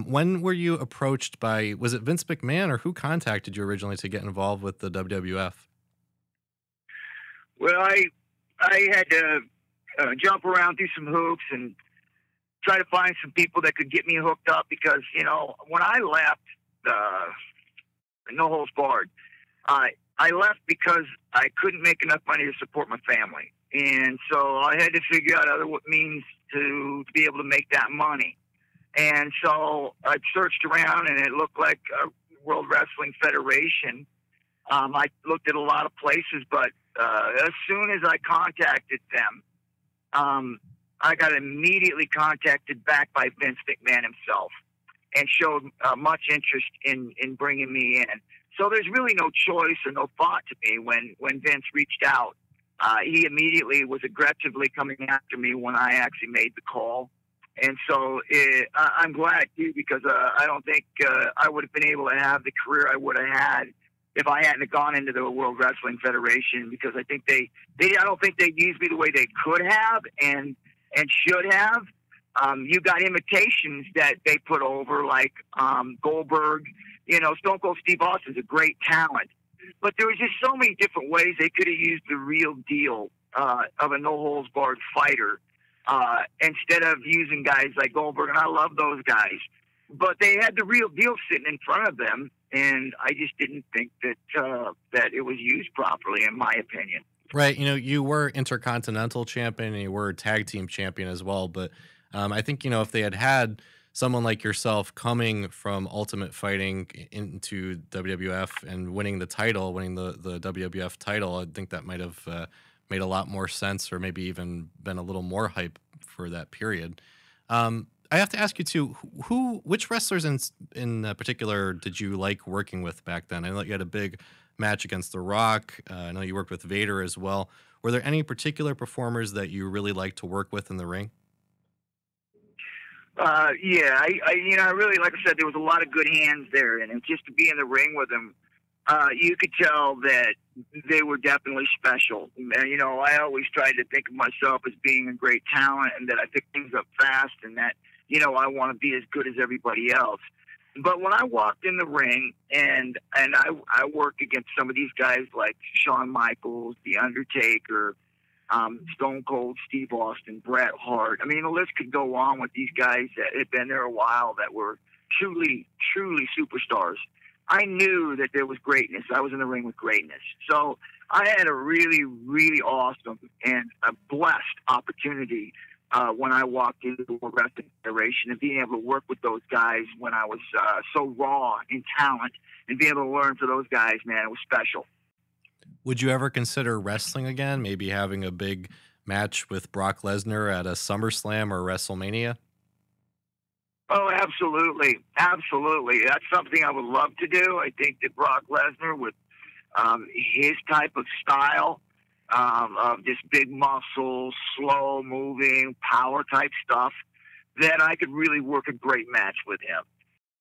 When were you approached by, was it Vince McMahon or who contacted you originally to get involved with the WWF? Well, I had to jump around through some hoops and try to find some people that could get me hooked up because, when I left No Holds Barred, I left because I couldn't make enough money to support my family. And so I had to figure out other means to be able to make that money. And so I searched around, and it looked like a World Wrestling Federation. I looked at a lot of places, but as soon as I contacted them, I got immediately contacted back by Vince McMahon himself and showed much interest in bringing me in. So there's really no choice or no thought to me when Vince reached out. He immediately was aggressively coming after me when I actually made the call. And so I'm glad, too, because I don't think I would have been able to have the career I would have had if I hadn't gone into the World Wrestling Federation, because I think I don't think they used me the way they could have and should have. You got imitations that they put over, like Goldberg. Stone Cold Steve Austin's a great talent, but there was just so many different ways they could have used the real deal of a no-holds-barred fighter instead of using guys like Goldberg, and I love those guys. But they had the real deal sitting in front of them, and I just didn't think that it was used properly, in my opinion. Right. You were Intercontinental Champion and you were Tag Team Champion as well. But I think, if they had someone like yourself coming from Ultimate Fighting into WWF and winning the title, winning the WWF title, I think that might have made a lot more sense, or maybe even been a little more hype for that period. I have to ask you too, which wrestlers in particular did you like working with back then? I know you had a big match against The Rock. I know you worked with Vader as well. Were there any particular performers that you really liked to work with in the ring? Yeah, I really, like I said, there was a lot of good hands there, and just to be in the ring with them, you could tell that they were definitely special. And, I always tried to think of myself as being a great talent, and that I pick things up fast, and that, I want to be as good as everybody else. But when I walked in the ring and I worked against some of these guys like Shawn Michaels, The Undertaker, Stone Cold Steve Austin, Bret Hart. I mean, the list could go on with these guys that had been there a while that were truly, truly superstars. I knew that there was greatness. I was in the ring with greatness. So I had a really, really awesome and a blessed opportunity when I walked into the World Wrestling Federation, and being able to work with those guys when I was so raw in talent, and being able to learn from those guys, man, it was special. Would you ever consider wrestling again? Maybe having a big match with Brock Lesnar at a SummerSlam or WrestleMania? Oh, absolutely. Absolutely. That's something I would love to do. I think that Brock Lesnar, with his type of style, of just big muscles, slow moving, power type stuff, that I could really work a great match with him.